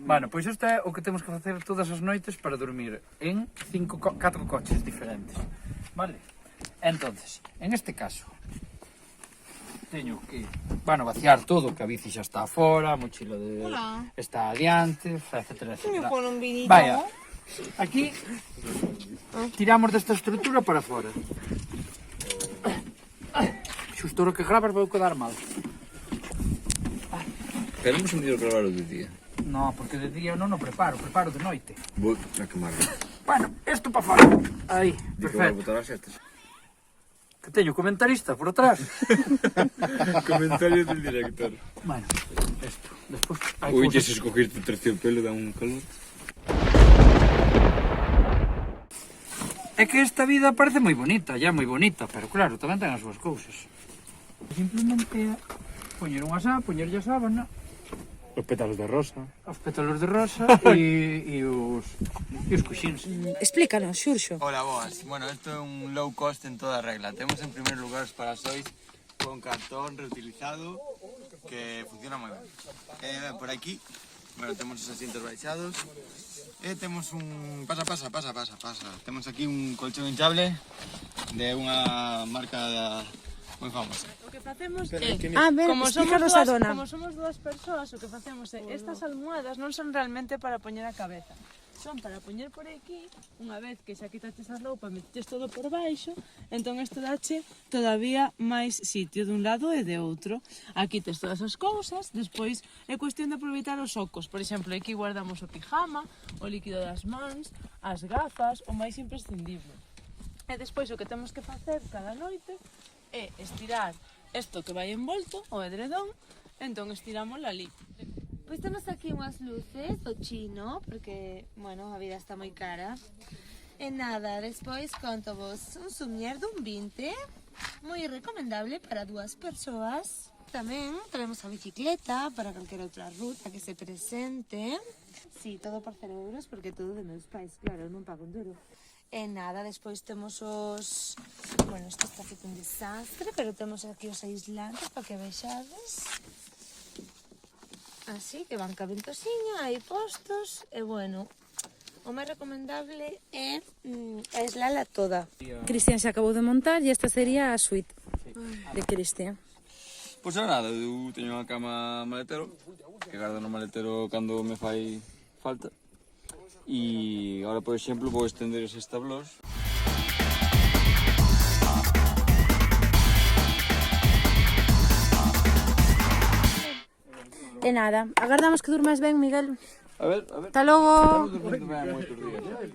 Bueno, pois isto é o que temos que facer todas as noites para dormir en 4 coches diferentes. Vale? Entonces, en este caso, teño que, vaciar todo, que a bici xa está fora, a mochila está adiante, etcétera, etcétera. Con un vinito. Vaya, aquí tiramos desta estrutura para fora. Xusto o que grabas vou quedar mal. Pero non se me dio gravar o de día. No, porque de día non o preparo de noite. Vou a quemarlo. Bueno, isto para fora. Aí, Di que vai perfecto. botar as setas. Que teño comentarista por atrás. Comentarios del director. Bueno, isto. Despois hai Ui, cousas. se escogiste terciopelo dá un calor. É que esta vida parece moi bonita, ya moi bonita, pero claro, tamén ten as súas cousas. Simplemente poñer unha poñerlle a sábana, Os pétalos de rosa. os pétalos de rosa e os coxíns. Explícanos, Xurxo. Hola, boas. Bueno, esto é un low cost en toda regla. Temos en primer lugar os parasois con cartón reutilizado que funciona moi ben. Por aquí, bueno, temos os asientos baixados e temos un... Pasa. Temos aquí un colchón hinchable de unha marca moi famosa. O que facemos é, A ver, explícanos a dona. como somos dúas persoas, o que facemos é, estas almohadas non son realmente para poñer a cabeza. Son para poñer por aquí, unha vez que xa quitaches a roupa, metes todo por baixo, entón isto dache todavía máis sitio dun lado e de outro. Aquí tes todas as cousas, despois é cuestión de aproveitar os ocos. Por exemplo, aquí guardamos o pijama, o líquido das mans, as gafas, o máis imprescindible. E despois o que temos que facer cada noite é estirar isto que vai envolto, o edredón, entón estirámoslo ali. Pois temos aquí unhas luces do chino, porque, bueno, a vida está moi cara. E nada, despois conto vos un sumier dun 20, moi recomendable para 2 persoas. Tamén traemos a bicicleta para calquera outra ruta que se presente. Sí, todo por 0 euros, porque todo de meus pais, claro, non pago un duro. E nada, despois temos os... Bueno, isto está feito un desastre, pero temos aquí os aislantes para que vexades. Así, que van ca ventosiña, hai postos, e bueno, o máis recomendable é aislala toda. Cristian se acabou de montar e esta sería a suite de Cristian. Pois nada, eu teño unha cama maletero, que gardo no maletero cando me fai falta. E agora, por exemplo, vou estender eses tablós. E nada, agardamos que durmas ben, Miguel. A ver. Hasta logo. Estamos dormindo ben moitos días.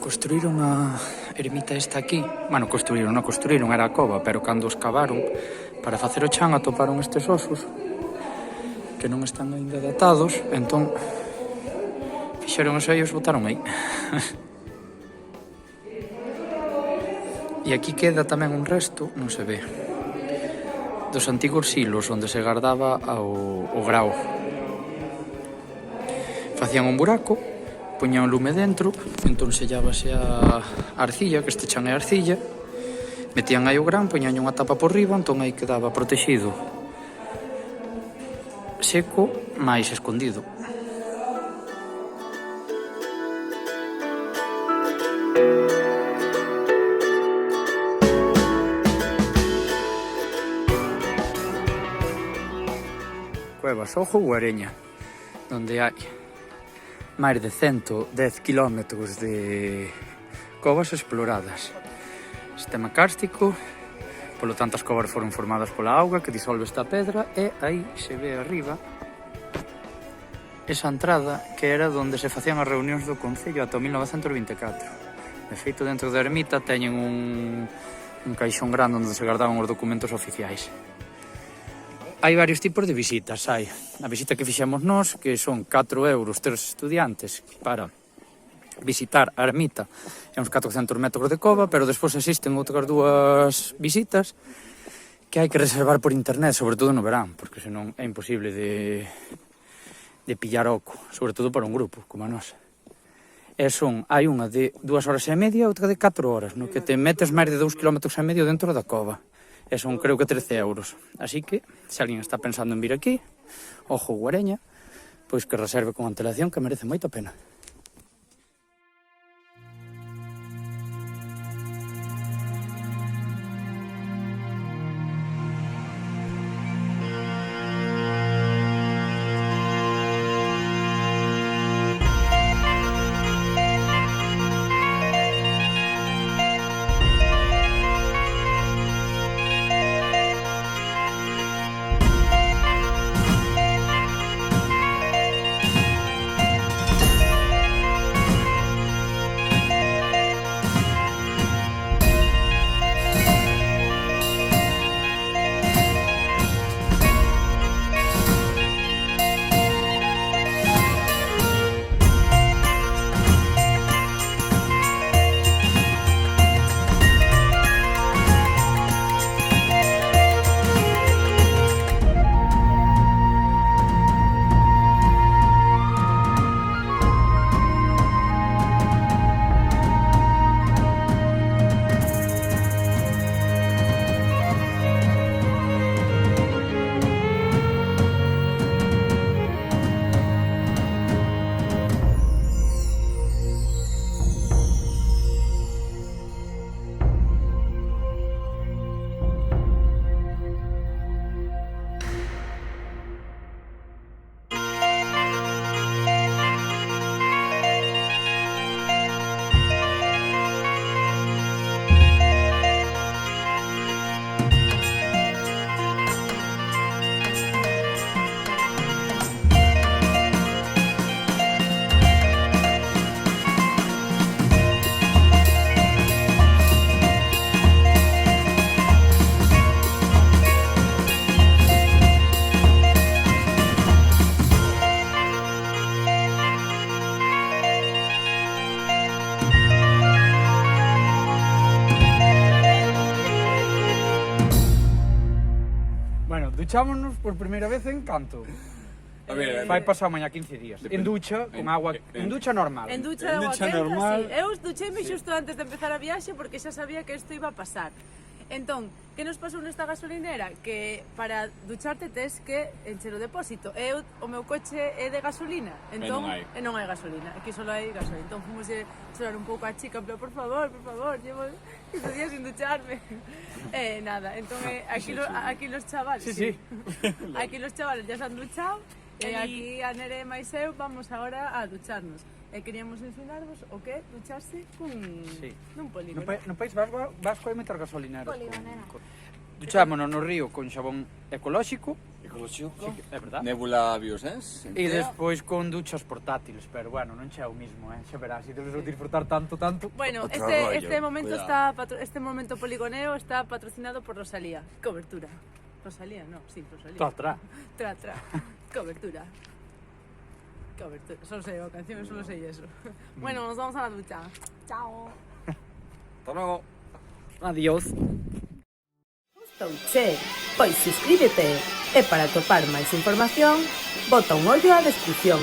Construíron a ermita esta aquí. Bueno, construíron, era a cova, pero cando os cavaron para facer o chan atoparon estes osos que non están aínda datados, entón fixeron os ollos, botaron aí. E aquí queda tamén un resto, non se ve, dos antigos silos onde se guardaba o grao. Facían un buraco, poñían o lume dentro, entón sellábase a arcilla, que este chan é arcilla, metían aí o gran, poñían unha tapa por riba, entón aí quedaba protegido, seco, máis escondido. Cuevas Ojo ou Areña, donde hai máis de 110 km de covas exploradas. Sistema kárstico, polo tanto as covas foron formadas pola auga que disolve esta pedra e aí se ve arriba esa entrada que era onde se facían as reunións do Concello ata o 1924. De feito, dentro da ermita teñen un caixón grande onde se guardaban os documentos oficiais. Hai varios tipos de visitas, hai a visita que fixemos nós, que son 4 euros 3 estudiantes para visitar a ermita e uns 400 metros de cova, pero despois existen outras dúas visitas que hai que reservar por internet, sobre todo no verán, porque senón é imposible de pillar oco, sobre todo para un grupo como a nós. E hai unha de 2 horas e media e outra de 4 horas, no que te metes máis de 2 km e medio dentro da cova. E son, creo que 13 euros. Así que, se alguén está pensando en vir aquí, ojo Guareña, pois que reserve con antelación, que merece moito a pena. Duchámonos por primeira vez en canto. A ver, Vai pasar mañá 15 días. En ducha, con agua, en ducha normal. En ducha de agua ducha quente, normal. sí. Eu ducheime xusto antes de empezar a viaxe porque xa sabía que isto iba a pasar. Entón, que nos pasou nesta gasolinera? Que para ducharte tes que encher o depósito. O meu coche é de gasolina, entón, e non hai gasolina. Aquí só hai gasolina. Entón fomos a chorar un pouco a chica, pero por favor, llevo 15 días sin ducharme. Nada, entón aquí los chavales, Sí. aquí los chavales ya se han duchado, e aquí a Nere e máis eu vamos agora a ducharnos. E queríamos ensinarvos o que ducharse nun polígono. No País Vasco hai moitas gasolineras. Duchámonos no río con xabón ecolóxico. Ecolóxico. É verdad. Nebula Biosens. E despois con duchas portátiles, pero bueno, non xa é o mismo, xa verás, se debes disfrutar tanto. Bueno, Otro rollo, este momento cuidado. este momento poligoneo está patrocinado por Rosalía. Cobertura. Rosalía, no, sí, Rosalía. Tra. Cobertura. Solo sé la canción, solo sé eso. Bueno, nos vamos a la ducha. Chao. Hasta luego. Adiós. Gustouche? Pois suscríbete e para atopar máis información, bota un ollo á descripción.